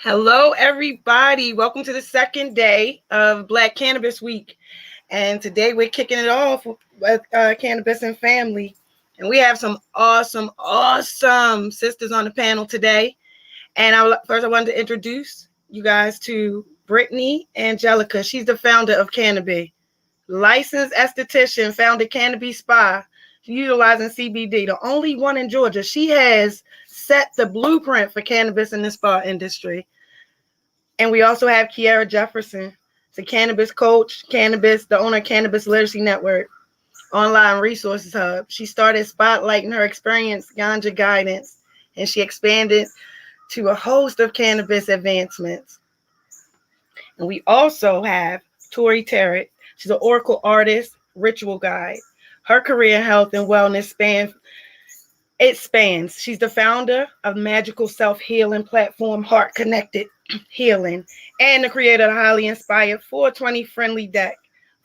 Hello, everybody. Welcome to the second day of Black Cannabis Week. And today we're kicking it off with Cannabis and Family. And we have some awesome sisters on the panel today. And first, I wanted to introduce you guys to Brittany Angelica. She's the founder of Cannabis. Licensed esthetician, founded Cannabis Spa, utilizing CBD, the only one in Georgia. She has set the blueprint for cannabis in the spa industry. And we also have Kiara Jefferson. It's a cannabis coach, the owner of Cannabis Literacy Network, online resources hub. She started spotlighting her experience, ganja guidance, and she expanded to a host of cannabis advancements. And we also have Tori Terrett. She's an oracle artist, ritual guide. Her career in health and wellness spans. She's the founder of magical self-healing platform Heart Connected Healing and the creator of the highly inspired 420 friendly deck,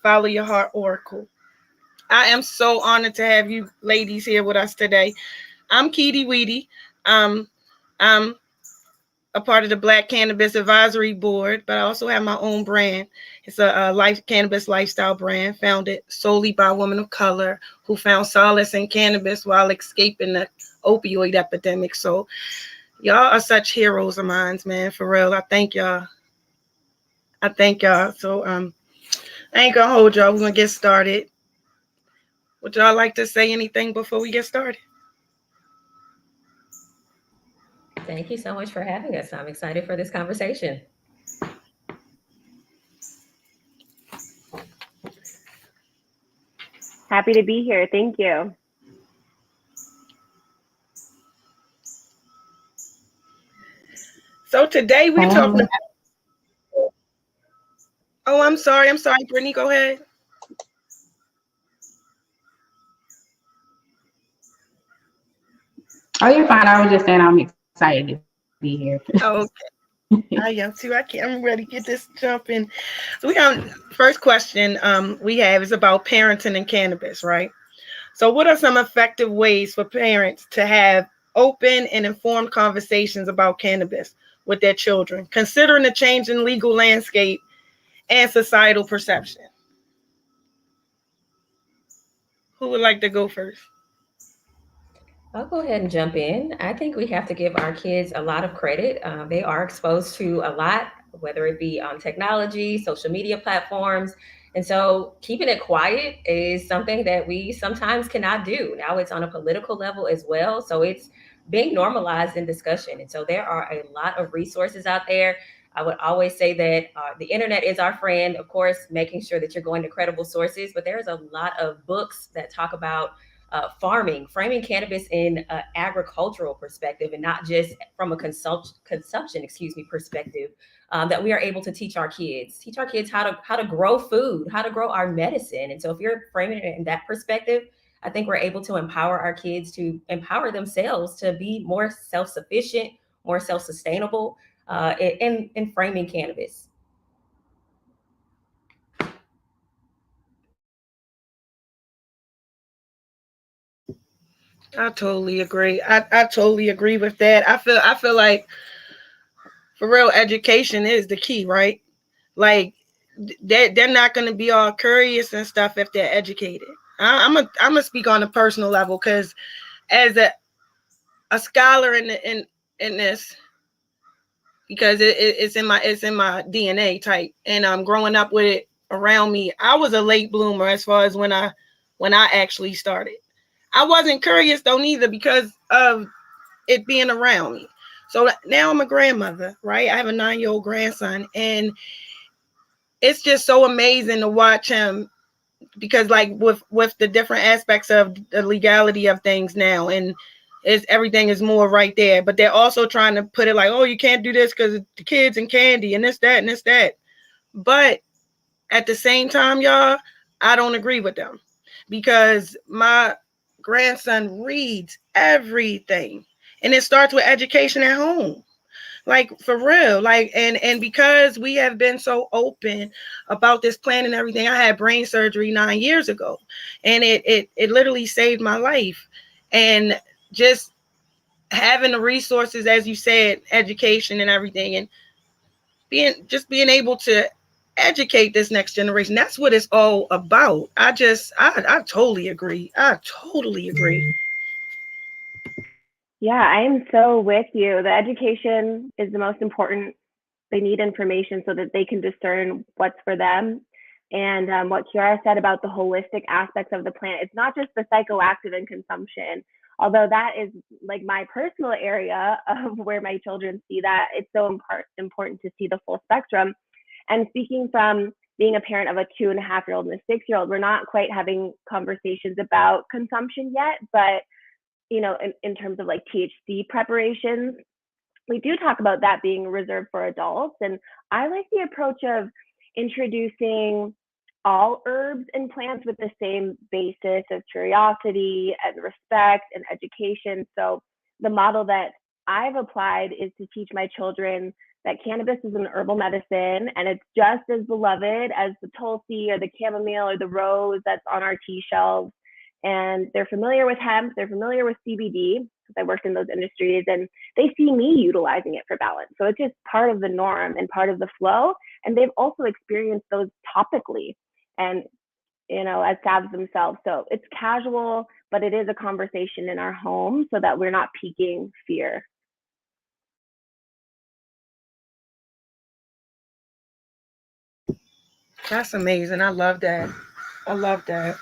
Follow Your Heart Oracle. I am so honored to have you ladies here with us today. I'm Keedy Weedy. I'm a part of the Black Cannabis Advisory Board, but I also have my own brand. It's a cannabis lifestyle brand founded solely by a woman of color who found solace in cannabis while escaping the opioid epidemic. So y'all are such heroes of mine, man, for real. I thank y'all. So I ain't gonna hold y'all. We're gonna get started. Would y'all like to say anything before we get started? Thank you so much for having us. I'm excited for this conversation. Happy to be here. Thank you. So today we're talking about... Oh, I'm sorry, Brittany, go ahead. Oh, you're fine. I was just saying I'm excited to be here. Oh, okay. I am too. I'm ready to get this jumping. So we have first question we have is about parenting and cannabis, right? So what are some effective ways for parents to have open and informed conversations about cannabis with their children, considering the change in legal landscape and societal perception? Who would like to go first? I'll go ahead and jump in. I think we have to give our kids a lot of credit. They are exposed to a lot, whether it be on technology, social media platforms. And so keeping it quiet is something that we sometimes cannot do. Now it's on a political level as well. So it's being normalized in discussion. And so there are a lot of resources out there. I would always say that the internet is our friend, of course, making sure that you're going to credible sources. But there's a lot of books that talk about framing cannabis in an agricultural perspective and not just from a consumption, perspective, that we are able to teach our kids how to grow food, how to grow our medicine. And so if you're framing it in that perspective, I think we're able to empower our kids to empower themselves to be more self-sufficient, more self-sustainable in framing cannabis. I totally agree. I totally agree with that. I feel like for real education is the key, right? Like they're not going to be all curious and stuff if they're educated. I'm gonna speak on a personal level because as a scholar in this, because it's in my DNA type, and I'm growing up with it around me. I was a late bloomer as far as when I actually started. I wasn't curious though neither because of it being around me. So now I'm a grandmother, right? I have a 9-year-old grandson, and it's just so amazing to watch him because like with the different aspects of the legality of things now, and everything is more right there, but they're also trying to put it like, oh, you can't do this because the kids and candy and this that and this that. But at the same time, y'all, I don't agree with them because my grandson reads everything, and it starts with education at home. Like for real, like and because we have been so open about this plan and everything. I had brain surgery 9 years ago, and it literally saved my life. And just having the resources, as you said, education and everything, and being able to educate this next generation. That's what it's all about. I totally agree. I totally agree. Yeah, I'm so with you. The education is the most important. They need information so that they can discern what's for them. And what Kiara said about the holistic aspects of the plant, it's not just the psychoactive and consumption. Although that is like my personal area of where my children see that, it's so important to see the full spectrum. And speaking from being a parent of a 2.5-year-old and a 6-year-old, we're not quite having conversations about consumption yet, but in terms of like THC preparations, we do talk about that being reserved for adults. And I like the approach of introducing all herbs and plants with the same basis of curiosity and respect and education. So the model that I've applied is to teach my children that cannabis is an herbal medicine and it's just as beloved as the tulsi or the chamomile or the rose that's on our tea shelves. And they're familiar with hemp, they're familiar with CBD because I worked in those industries, and they see me utilizing it for balance. So it's just part of the norm and part of the flow. And they've also experienced those topically and, as salves themselves. So it's casual, but it is a conversation in our home so that we're not piquing fear. That's amazing. I love that. I love that.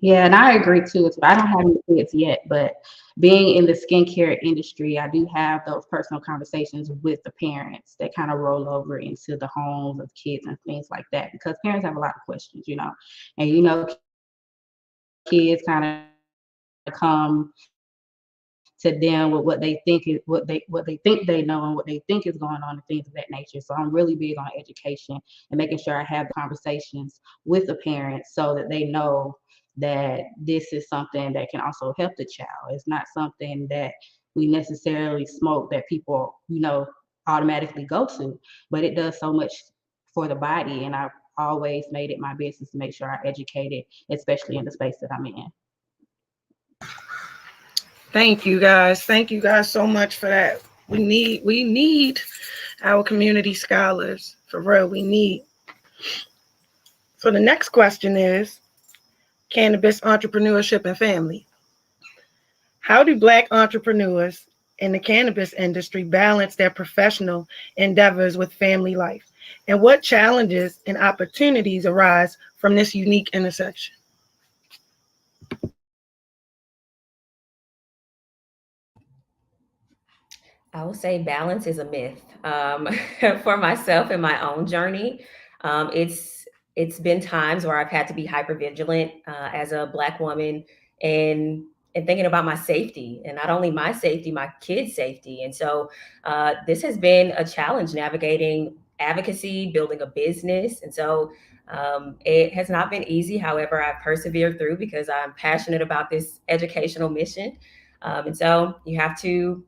Yeah, and I agree too. So I don't have any kids yet, but being in the skincare industry, I do have those personal conversations with the parents that kind of roll over into the homes of kids and things like that because parents have a lot of questions, and kids kind of come to them with what they think is what they think they know and what they think is going on and things of that nature. So I'm really big on education and making sure I have conversations with the parents so that they know that this is something that can also help the child. It's not something that we necessarily smoke that people, automatically go to, but it does so much for the body. And I've always made it my business to make sure I educate it, especially in the space that I'm in. Thank you guys. Thank you guys so much for that. We need our community scholars. For real, we need. So the next question is cannabis entrepreneurship and family. How do Black entrepreneurs in the cannabis industry balance their professional endeavors with family life? And what challenges and opportunities arise from this unique intersection? I will say balance is a myth. For myself in my own journey, it's been times where I've had to be hyper vigilant as a Black woman and and thinking about my safety, and not only my safety, my kids' safety. And so this has been a challenge navigating advocacy, building a business, and so it has not been easy. However, I've persevered through because I'm passionate about this educational mission. And so you have to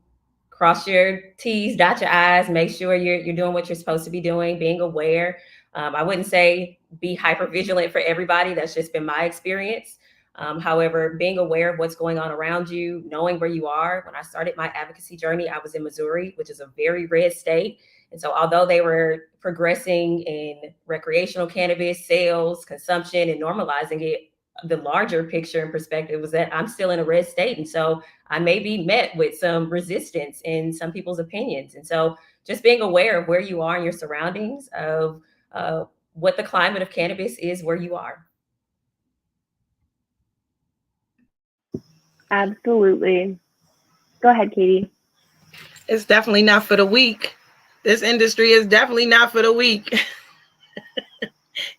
cross your T's, dot your I's, make sure you're doing what you're supposed to be doing, being aware. I wouldn't say be hyper vigilant for everybody. That's just been my experience. However, being aware of what's going on around you, knowing where you are. When I started my advocacy journey, I was in Missouri, which is a very red state. And so, although they were progressing in recreational cannabis sales, consumption, and normalizing it, the larger picture and perspective was that I'm still in a red state. And so, I may be met with some resistance in some people's opinions. And so just being aware of where you are in your surroundings, of what the climate of cannabis is where you are. Absolutely. Go ahead, Katie. It's definitely not for the weak. This industry is definitely not for the weak.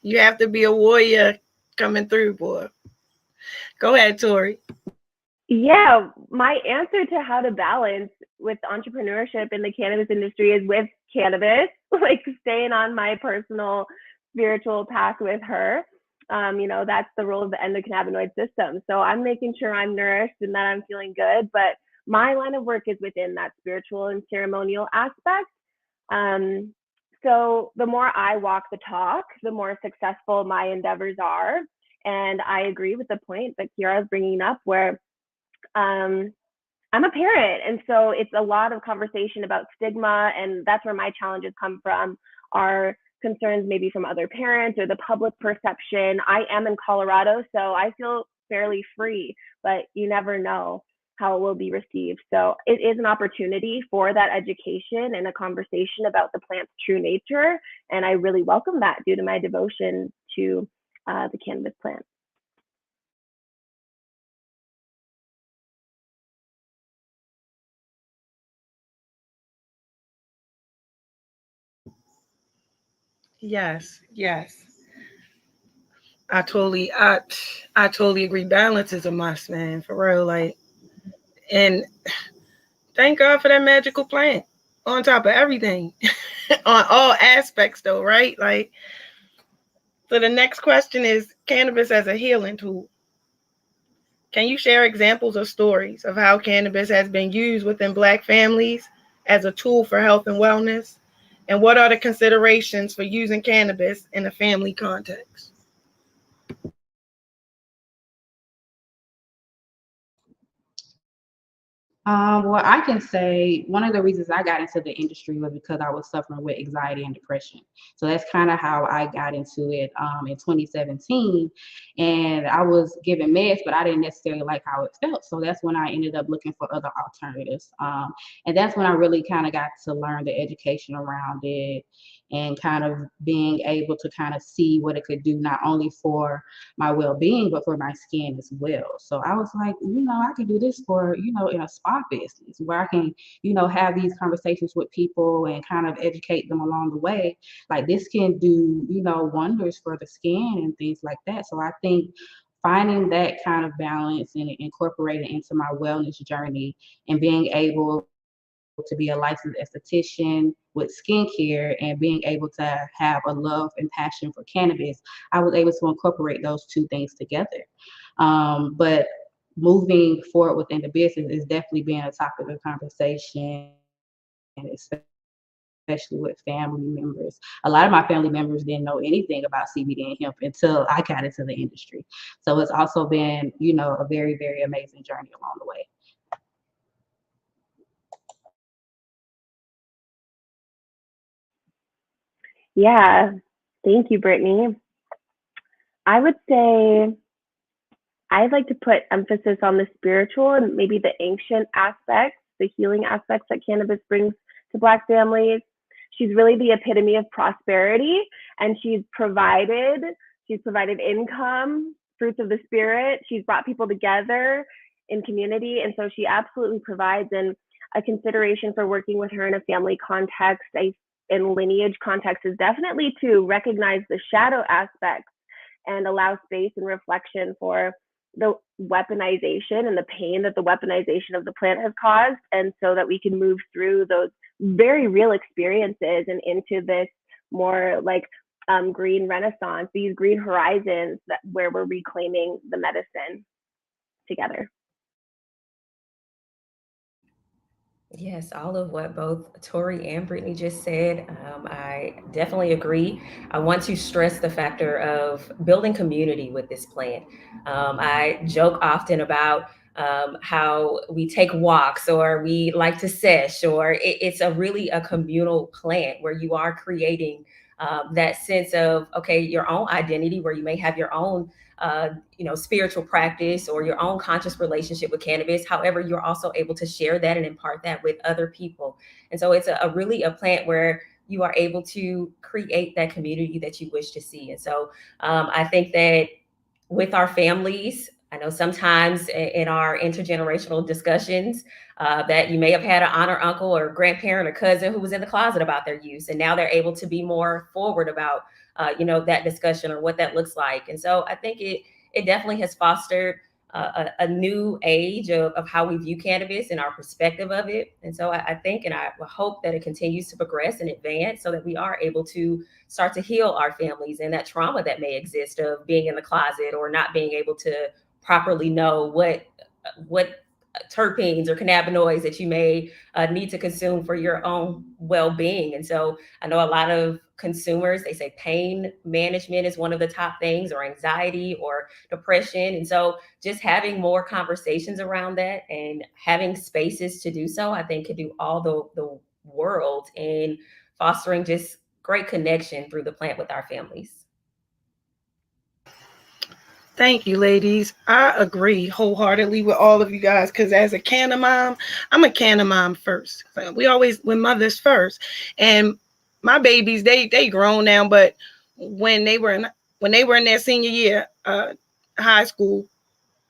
You have to be a warrior coming through, boy. Go ahead, Tori. Yeah, my answer to how to balance with entrepreneurship in the cannabis industry is with cannabis, like staying on my personal spiritual path with her. That's the role of the endocannabinoid system. So I'm making sure I'm nourished and that I'm feeling good. But my line of work is within that spiritual and ceremonial aspect. Um, so the more I walk the talk, the more successful my endeavors are. And I agree with the point that Kiara is bringing up, where um, I'm a parent, and so it's a lot of conversation about stigma, and that's where my challenges come from. Are concerns maybe from other parents or the public perception. I am in Colorado, so I feel fairly free, but you never know how it will be received. So it is an opportunity for that education and a conversation about the plant's true nature, and I really welcome that due to my devotion to the cannabis plant. Yes, yes. I totally I I totally agree. Balance is a must, man, for real. Like, and thank God for that magical plant on top of everything. On all aspects though, right? Like, so the next question is cannabis as a healing tool. Can you share examples or stories of how cannabis has been used within Black families as a tool for health and wellness? And what are the considerations for using cannabis in a family context? Well, I can say one of the reasons I got into the industry was because I was suffering with anxiety and depression. So that's kind of how I got into it in 2017. And I was given meds, but I didn't necessarily like how it felt. So that's when I ended up looking for other alternatives. And that's when I really kind of got to learn the education around it and kind of being able to kind of see what it could do, not only for my well-being, but for my skin as well. So I was like, I could do this for, in a spa business where I can, have these conversations with people and kind of educate them along the way. Like this can do, wonders for the skin and things like that. So I think finding that kind of balance and incorporating into my wellness journey and being able to be a licensed esthetician with skincare and being able to have a love and passion for cannabis, I was able to incorporate those two things together. But moving forward within the business is definitely being a topic of conversation, especially with family members. A lot of my family members didn't know anything about CBD and hemp until I got into the industry. So it's also been, a very, very amazing journey along the way. Yeah, thank you, Brittany. I would say I'd like to put emphasis on the spiritual and maybe the ancient aspects, the healing aspects that cannabis brings to Black families. She's really the epitome of prosperity, and she's provided income, fruits of the spirit. She's brought people together in community, and so she absolutely provides. And a consideration for working with her in a family context, in lineage context, is definitely to recognize the shadow aspects and allow space and reflection for the weaponization and the pain that the weaponization of the plant has caused, and so that we can move through those very real experiences and into this more like green renaissance, these green horizons where we're reclaiming the medicine together. Yes, all of what both Tori and Brittany just said, I definitely agree. I want to stress the factor of building community with this plant. I joke often about how we take walks or we like to sesh, or it's a really a communal plant where you are creating that sense of, okay, your own identity, where you may have your own spiritual practice or your own conscious relationship with cannabis. However, you're also able to share that and impart that with other people. And so it's a really a plant where you are able to create that community that you wish to see. And so I think that with our families, I know sometimes in our intergenerational discussions that you may have had an aunt or uncle or grandparent or cousin who was in the closet about their use, and now they're able to be more forward about that discussion or what that looks like. And so I think it definitely has fostered a new age of how we view cannabis and our perspective of it. And so I think and I hope that it continues to progress and advance so that we are able to start to heal our families and that trauma that may exist of being in the closet or not being able to properly know what terpenes or cannabinoids that you may need to consume for your own well-being. And so I know a lot of consumers. They say pain management is one of the top things, or anxiety or depression. And so just having more conversations around that and having spaces to do so, I think could do all the world in fostering just great connection through the plant with our families. Thank you, ladies. I agree wholeheartedly with all of you guys because as a canna mom, I'm a canna mom first. We always when mothers first, and my babies they grown now, but when they were in their senior year, high school,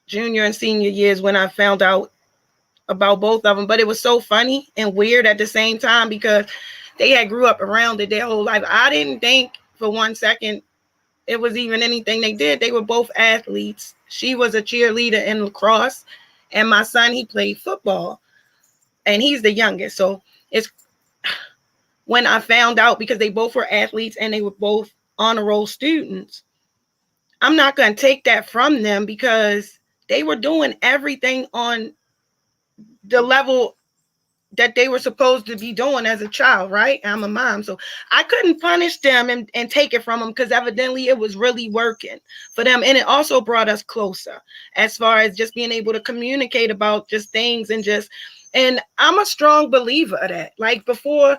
junior and senior years, when I found out about both of them. But it was so funny and weird at the same time because they had grew up around it their whole life. I didn't think for 1 second it was even anything they did. They were both athletes. She was a cheerleader in lacrosse, and my son, he played football, and he's the youngest. So it's when I found out, because they both were athletes and they were both honor roll students, I'm not going to take that from them because they were doing everything on the level that they were supposed to be doing as a child, right? I'm a mom, so I couldn't punish them and take it from them because evidently it was really working for them. And it also brought us closer as far as just being able to communicate about just things and I'm a strong believer of that. Like before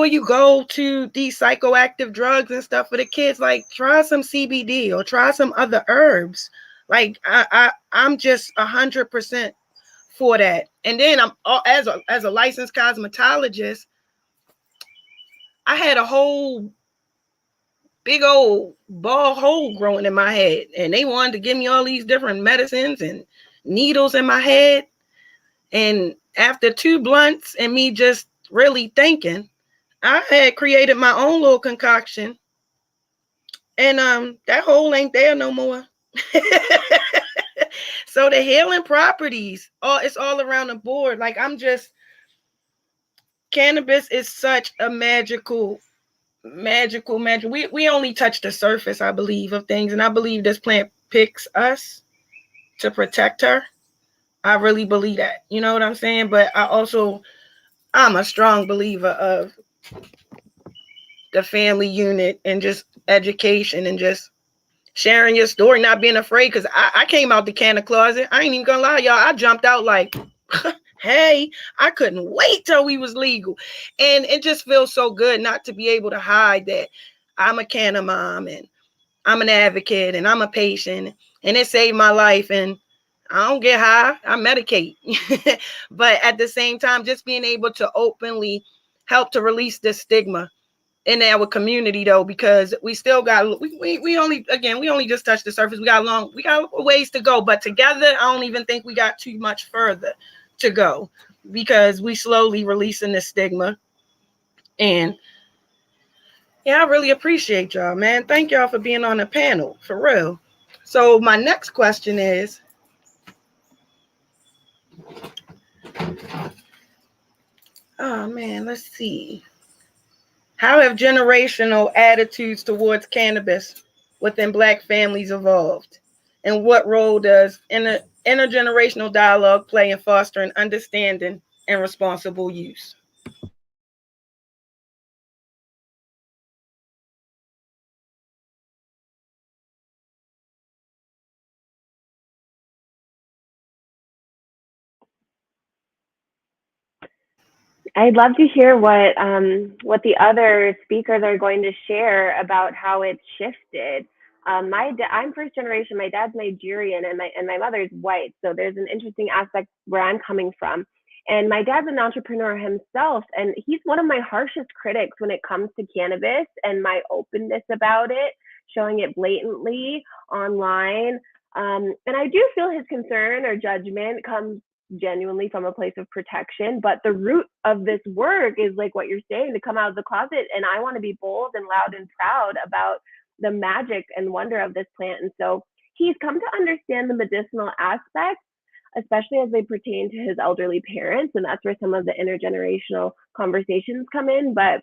you go to these psychoactive drugs and stuff for the kids, like try some CBD or try some other herbs. Like I'm just 100% for that. And then I'm as a licensed cosmetologist, I had a whole big old ball hole growing in my head, and they wanted to give me all these different medicines and needles in my head. And after 2 blunts and me just really thinking, I had created my own little concoction, and that hole ain't there no more. So the healing properties, it's all around the board. Like cannabis is such a magical. We only touch the surface, I believe, of things, and I believe this plant picks us to protect her. I really believe that. You know what I'm saying? But I'm a strong believer of the family unit and just education and just sharing your story, not being afraid. Because I came out the canna closet. I ain't even gonna lie, y'all. I jumped out like, hey, I couldn't wait till we was legal. And it just feels so good not to be able to hide that I'm a canna mom and I'm an advocate and I'm a patient, and it saved my life. And I don't get high, I medicate. But at the same time, just being able to openly help to release this stigma in our community, though, because we still got we only just touched the surface. We got a ways to go, but together I don't even think we got too much further to go because we slowly releasing the stigma. And yeah, I really appreciate y'all, man. Thank y'all for being on the panel, for real. So my next question is, oh man, let's see. How have generational attitudes towards cannabis within Black families evolved? And what role does intergenerational dialogue play in fostering understanding and responsible use? I'd love to hear what the other speakers are going to share about how it's shifted. I'm first generation. My dad's Nigerian, and my mother's white. So there's an interesting aspect where I'm coming from. And my dad's an entrepreneur himself, and he's one of my harshest critics when it comes to cannabis and my openness about it, showing it blatantly online. And I do feel his concern or judgment comes genuinely from a place of protection, but the root of this work is like what you're saying, to come out of the closet. And I want to be bold and loud and proud about the magic and wonder of this plant. And so he's come to understand the medicinal aspects, especially as they pertain to his elderly parents, and that's where some of the intergenerational conversations come in. But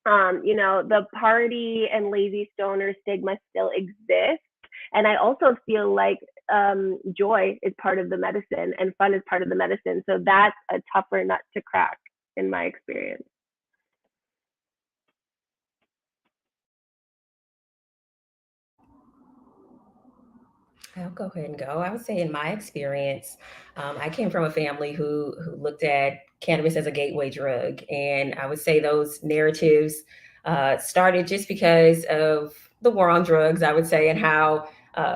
the party and lazy stoner stigma still exists. And I also feel like joy is part of the medicine and fun is part of the medicine. So that's a tougher nut to crack in my experience. I'll go ahead and go. I would say, in my experience, I came from a family who looked at cannabis as a gateway drug, and I would say those narratives started just because of the war on drugs. I would say, and how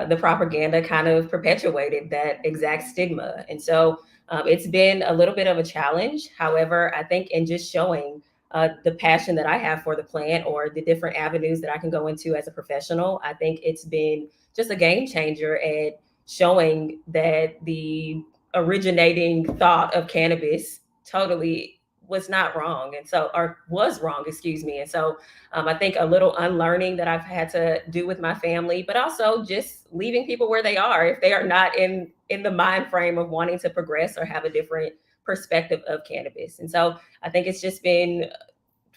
the propaganda kind of perpetuated that exact stigma, and so it's been a little bit of a challenge. However, I think in just showing the passion that I have for the plant, or the different avenues that I can go into as a professional, I think it's been just a game changer at showing that the originating thought of cannabis totally was not wrong, and so, or was wrong, excuse me. And so I think a little unlearning that I've had to do with my family, but also just leaving people where they are if they are not in the mind frame of wanting to progress or have a different perspective of cannabis. And so I think it's just been,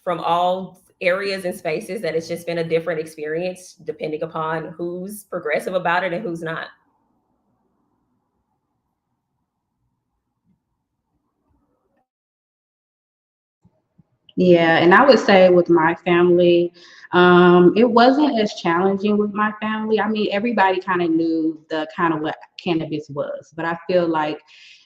from all areas and spaces, that it's just been a different experience depending upon who's progressive about it and who's not. Yeah, and I would say with my family, it wasn't as challenging with my family. I mean, everybody kind of knew the kind of what cannabis was, but I feel like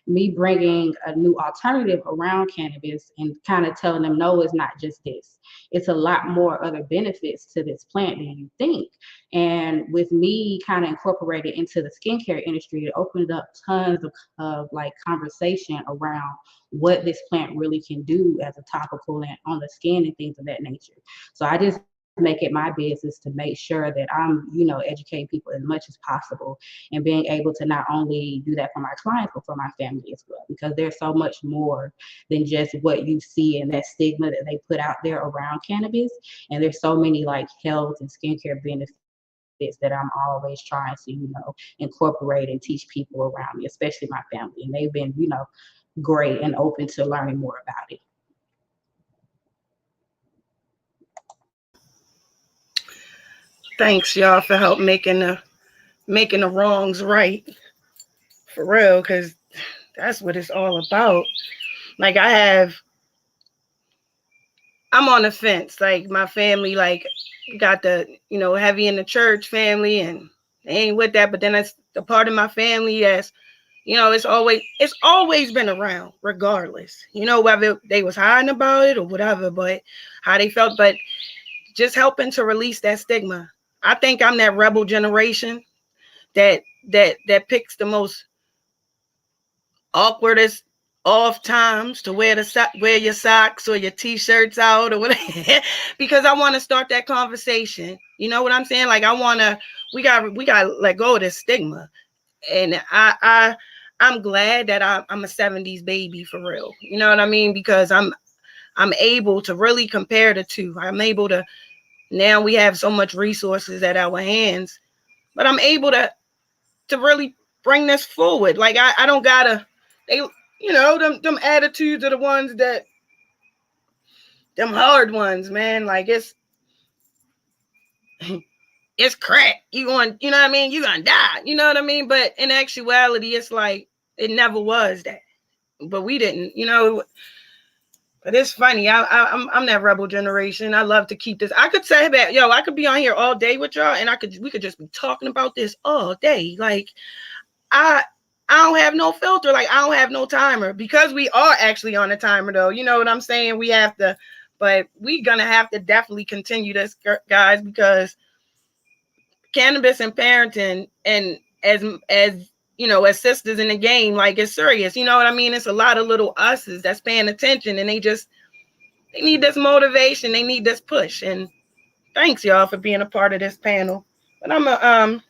me bringing a new alternative around cannabis and kind of telling them, no, it's not just this. It's a lot more other benefits to this plant than you think. And with me kind of incorporated into the skincare industry, it opened up tons of like conversation around what this plant really can do as a topical and on the skin and things of that nature. So I just make it my business to make sure that I'm, educating people as much as possible, and being able to not only do that for my clients, but for my family as well, because there's so much more than just what you see and that stigma that they put out there around cannabis. And there's so many like health and skincare benefits that I'm always trying to, incorporate and teach people around me, especially my family. And they've been, great and open to learning more about it. Thanks y'all for help making the wrongs right, for real, because that's what it's all about. Like I'm on the fence. Like my family, like got the heavy in the church family, and they ain't with that. But then that's the part of my family that's it's always been around, regardless. Whether they was hiding about it or whatever, but how they felt. But just helping to release that stigma. I think I'm that rebel generation that that picks the most awkwardest off times to wear your socks or your t-shirts out or whatever because I want to start that conversation. You know what I'm saying? Like I want to we got to let go of this stigma. And I'm glad that I'm a 70s baby, for real. You know what I mean? Because I'm able to really compare the two. I'm able to, now we have so much resources at our hands, but I'm able to really bring this forward. Like I don't gotta, they them attitudes are the ones that, them hard ones, man. Like it's crack. You going, you know what I mean? You gonna die. You know what I mean? But in actuality, it's like it never was that. But we didn't, But it's funny. I'm that rebel generation. I love to keep this. I could say that, I could be on here all day with y'all, and we could just be talking about this all day. Like I I don't have no filter. Like I don't have no timer, because we are actually on a timer though. You know what I'm saying? We have to, but we gonna have to definitely continue this, guys, because cannabis and parenting, and as sisters in the game, like it's serious. You know what I mean? It's a lot of little us's that's paying attention, and they need this motivation. They need this push. And thanks y'all for being a part of this panel. But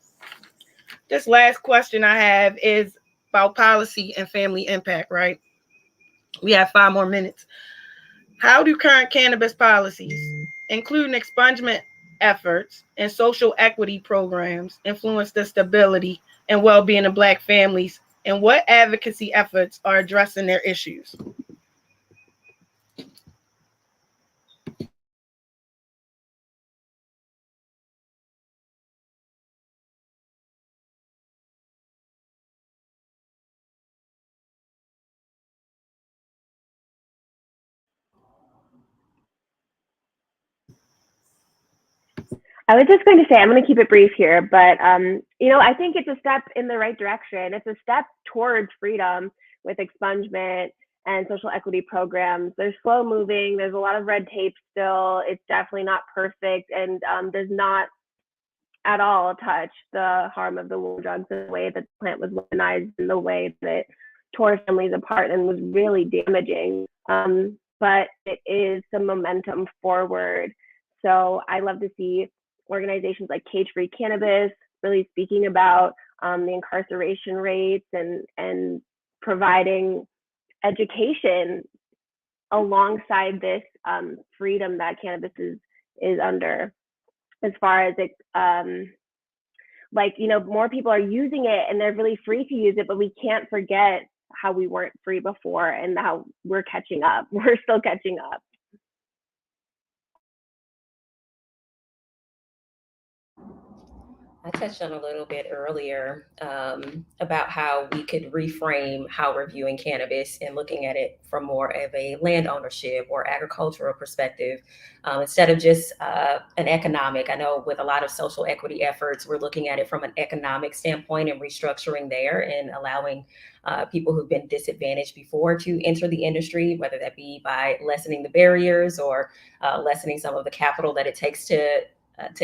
this last question I have is about policy and family impact, right? We have 5 more minutes. How do current cannabis policies, including expungement efforts and social equity programs, influence the stability and well-being of Black families? And what advocacy efforts are addressing their issues? I was just going to say, I'm going to keep it brief here, but I think it's a step in the right direction. It's a step towards freedom with expungement and social equity programs. They're slow moving. There's a lot of red tape still. It's definitely not perfect, and does not at all touch the harm of the war drugs in the way that the plant was weaponized, in the way that it tore families apart and was really damaging. But it is some momentum forward. So I love to see organizations like Cage Free Cannabis really speaking about the incarceration rates and providing education alongside this freedom that cannabis is under, as far as it more people are using it and they're really free to use it, but we can't forget how we weren't free before and how we're catching up. We're still catching up. I touched on a little bit earlier about how we could reframe how we're viewing cannabis and looking at it from more of a land ownership or agricultural perspective, instead of just an economic. I know with a lot of social equity efforts, we're looking at it from an economic standpoint and restructuring there and allowing people who've been disadvantaged before to enter the industry, whether that be by lessening the barriers or lessening some of the capital that it takes to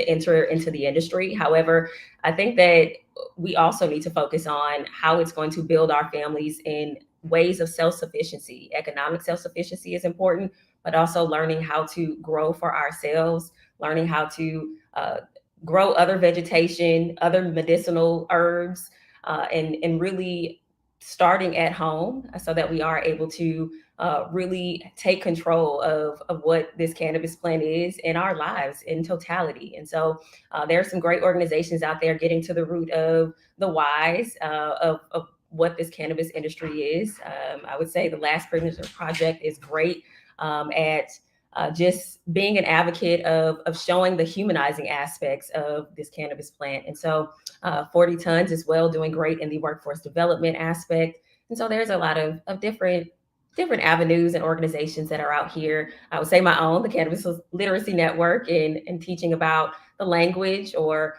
enter into the industry. However, I think that we also need to focus on how it's going to build our families in ways of self-sufficiency. Economic self-sufficiency is important, but also learning how to grow for ourselves, learning how to grow other vegetation, other medicinal herbs, and really starting at home so that we are able to really take control of what this cannabis plant is in our lives in totality. And so there are some great organizations out there getting to the root of the whys of what this cannabis industry is. I would say the Last Prisoner Project is great at just being an advocate of showing the humanizing aspects of this cannabis plant. And so 40 Tons as well, doing great in the workforce development aspect. And so there's a lot of different avenues and organizations that are out here. I would say my own, the Cannabis Literacy Network, and teaching about the language or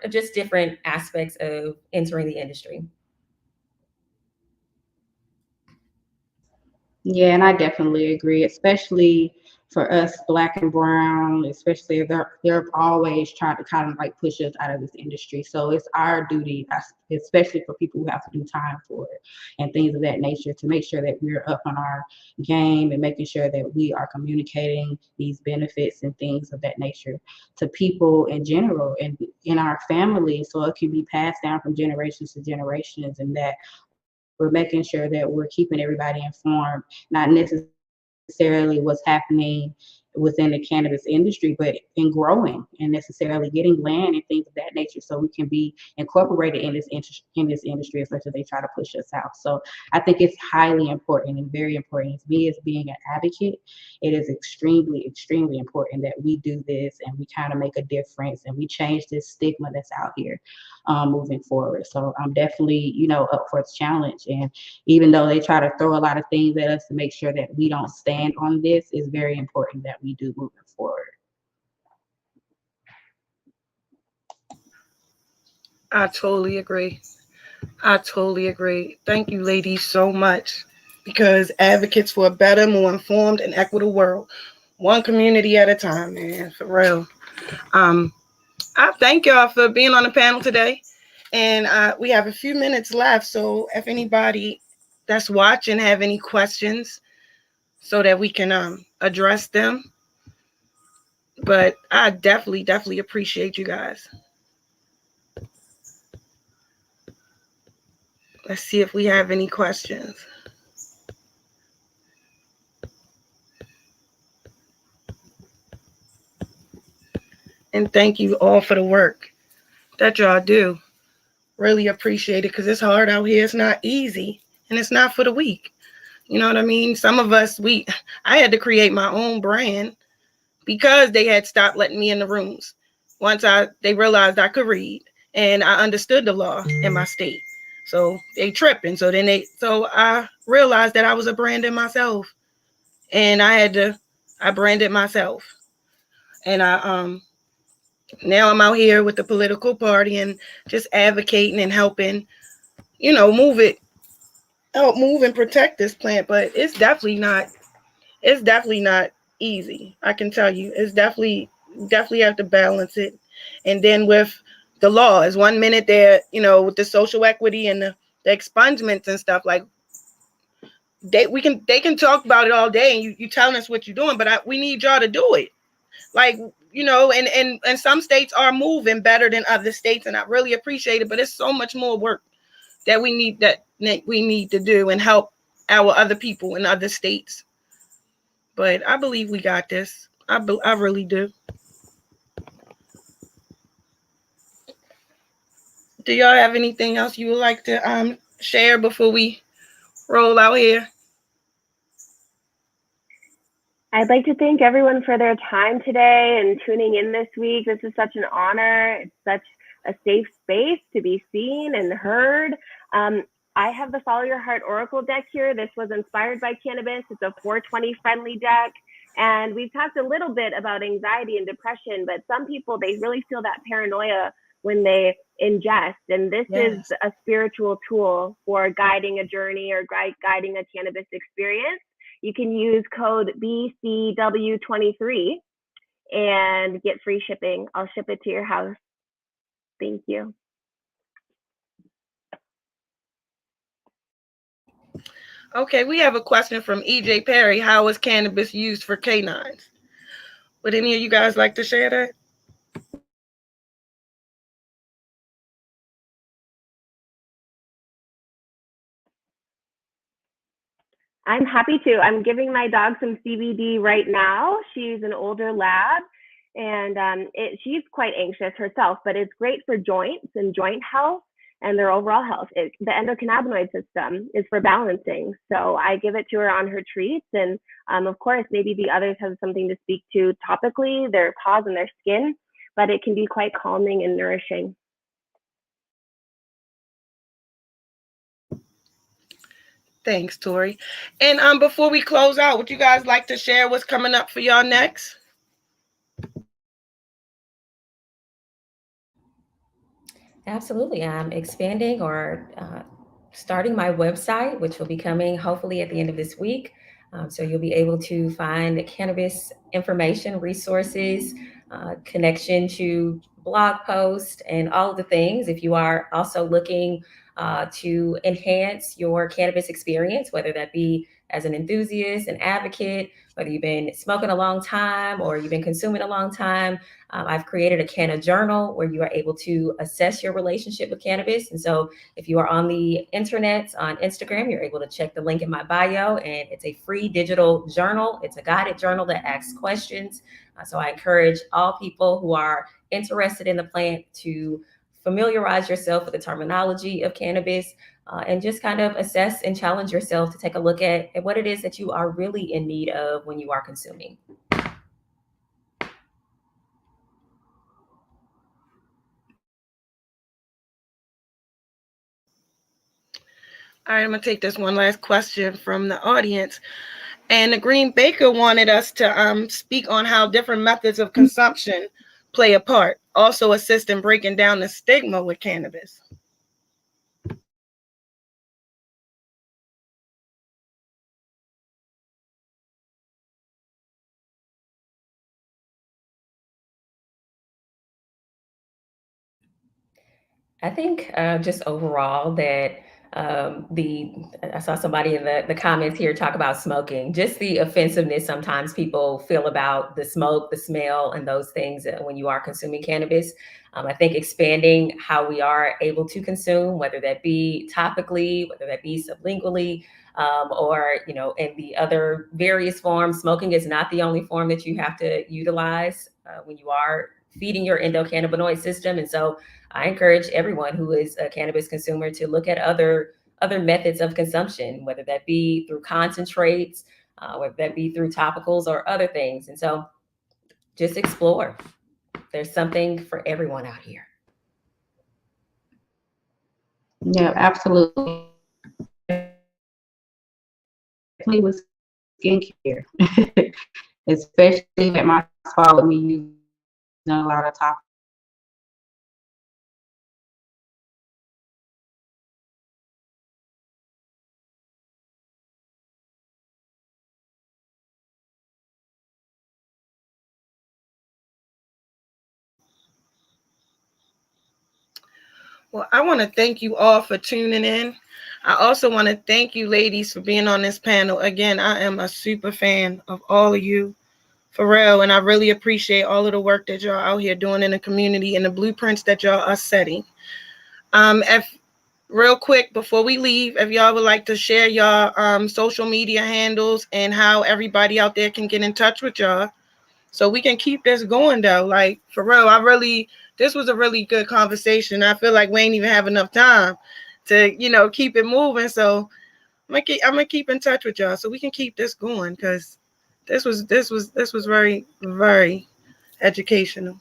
just different aspects of entering the industry. Yeah, and I definitely agree, especially for us black and brown, especially they're always trying to kind of like push us out of this industry. So it's our duty, especially for people who have to do time for it and things of that nature, to make sure that we're up on our game and making sure that we are communicating these benefits and things of that nature to people in general and in our family, so it can be passed down from generations to generations, and that we're making sure that we're keeping everybody informed, not necessarily what's happening within the cannabis industry, but in growing and necessarily getting land and things of that nature, so we can be incorporated in this industry as much as they try to push us out. So I think it's highly important and very important. Me as being an advocate, it is extremely, extremely important that we do this and we kind of make a difference and we change this stigma that's out here moving forward. So I'm definitely, up for the challenge. And even though they try to throw a lot of things at us to make sure that we don't stand on this, it's very important that we do moving forward. I totally agree. I totally agree. Thank you, ladies, so much. Because advocates for a better, more informed, and equitable world, one community at a time, man, for real. Um, I thank y'all for being on the panel today. And we have a few minutes left. So if anybody that's watching have any questions so that we can address them. But I definitely, definitely appreciate you guys. Let's see if we have any questions. And thank you all for the work that y'all do. Really appreciate it, because it's hard out here. It's not easy, and it's not for the weak. You know what I mean? Some of us, I had to create my own brand because they had stopped letting me in the rooms. Once they realized I could read and I understood the law in my state. So they tripping. So I realized that I was a brand in myself, and I branded myself, and Now I'm out here with the political party and just advocating and helping, move it, help move and protect this plant. But it's definitely not easy. I can tell you, it's definitely have to balance it. And then with the laws, 1 minute they're, with the social equity and the expungements and stuff, like they can talk about it all day, and you telling us what you're doing, but we need y'all to do it. Like, and some states are moving better than other states, and I really appreciate it, but it's so much more work that we need to do and help our other people in other states. But I believe we got this. I really do. Do y'all have anything else you would like to share before we roll out here? I'd like to thank everyone for their time today and tuning in this week. This is such an honor. It's such a safe space to be seen and heard. I have the Follow Your Heart Oracle deck here. This was inspired by cannabis. It's a 420 friendly deck. And we've talked a little bit about anxiety and depression, but some people, they really feel that paranoia when they ingest. And this is Yes. a spiritual tool for guiding a journey or guiding a cannabis experience. You can use code BCW23 and get free shipping. I'll ship it to your house. Thank you. Okay, we have a question from EJ Perry. How is cannabis used for canines? Would any of you guys like to share that? I'm happy to. I'm giving my dog some CBD right now. She's an older lab, and she's quite anxious herself, but it's great for joints and joint health and their overall health. The endocannabinoid system is for balancing. So I give it to her on her treats. And of course, maybe the others have something to speak to topically, their paws and their skin, but it can be quite calming and nourishing. Thanks, Tori. And before we close out, would you guys like to share what's coming up for y'all next? Absolutely. I'm expanding or starting my website, which will be coming hopefully at the end of this week. So you'll be able to find cannabis information, resources, connection to blog posts, and all of the things. If you are also looking to enhance your cannabis experience, whether that be as an enthusiast, an advocate, whether you've been smoking a long time or you've been consuming a long time, I've created a Canna journal where you are able to assess your relationship with cannabis. And so if you are on the internet, on Instagram, you're able to check the link in my bio, and it's a free digital journal. It's a guided journal that asks questions. So I encourage all people who are interested in the plant to familiarize yourself with the terminology of cannabis, and just kind of assess and challenge yourself to take a look at what it is that you are really in need of when you are consuming. All right, I'm gonna take this one last question from the audience. And the Green Baker wanted us to speak on how different methods of consumption play a part, also assist in breaking down the stigma with cannabis. I think just overall that the I saw somebody in the comments here talk about smoking, just the offensiveness sometimes people feel about the smoke, the smell, and those things when you are consuming cannabis. I think expanding how we are able to consume, whether that be topically, whether that be sublingually, or in the other various forms. Smoking is not the only form that you have to utilize when you are feeding your endocannabinoid system, and so I encourage everyone who is a cannabis consumer to look at other methods of consumption, whether that be through concentrates, whether that be through topicals or other things. And so just explore. There's something for everyone out here. Yeah, absolutely. Definitely with skincare, especially at my spot with me using a lot of topical Well, I want to thank you all for tuning in. I also want to thank you, ladies, for being on this panel. Again, I am a super fan of all of you, for real, and I really appreciate all of the work that y'all out here doing in the community and the blueprints that y'all are setting. If real quick before we leave, if y'all would like to share your social media handles and how everybody out there can get in touch with y'all, so we can keep this going though. Like for real, this was a really good conversation. I feel like we ain't even have enough time to keep it moving. So I'm gonna keep in touch with y'all so we can keep this going because this was very very educational.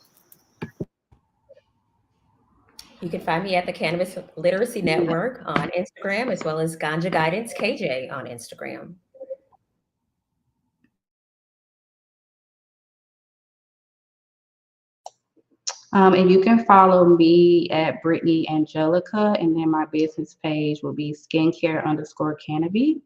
You can find me at the Cannabis Literacy Network on Instagram, as well as Ganja Guidance KJ on Instagram. And you can follow me at Brittany Angelica, and then my business page will be skincare_cannabis.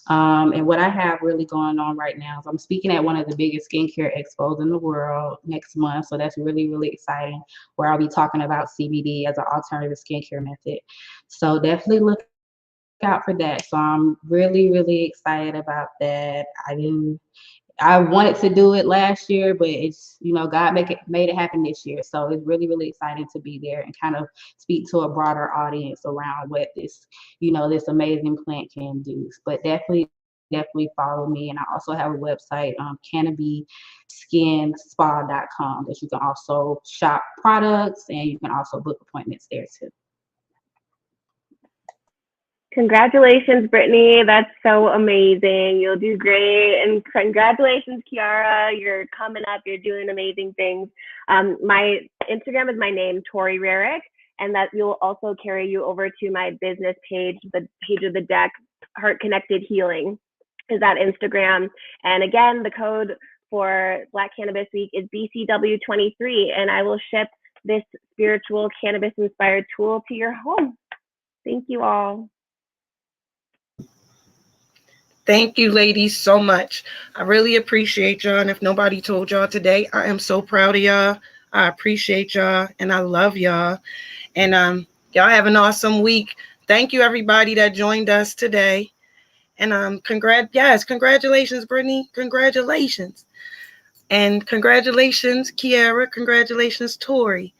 And what I have really going on right now is I'm speaking at one of the biggest skincare expos in the world next month. So that's really, really exciting, where I'll be talking about CBD as an alternative skincare method. So definitely look out for that. So I'm really, really excited about that. I wanted to do it last year, but it's, God made it happen this year. So it's really, really exciting to be there and kind of speak to a broader audience around what this amazing plant can do. But definitely follow me. And I also have a website, cannabiskinspa.com, that you can also shop products and you can also book appointments there too. Congratulations, Brittany. That's so amazing. You'll do great. And congratulations, Kiara. You're coming up. You're doing amazing things. My Instagram is my name, Tori Rarick, and that will also carry you over to my business page, the page of the deck, Heart Connected Healing is that Instagram. And again, the code for Black Cannabis Week is BCW23, and I will ship this spiritual cannabis inspired tool to your home. Thank you all. Thank you, ladies, so much. I really appreciate y'all. And if nobody told y'all today, I am so proud of y'all. I appreciate y'all and I love y'all. And y'all have an awesome week. Thank you, everybody that joined us today. And congratulations, Brittany. Congratulations. And congratulations, Kiara. Congratulations, Tori.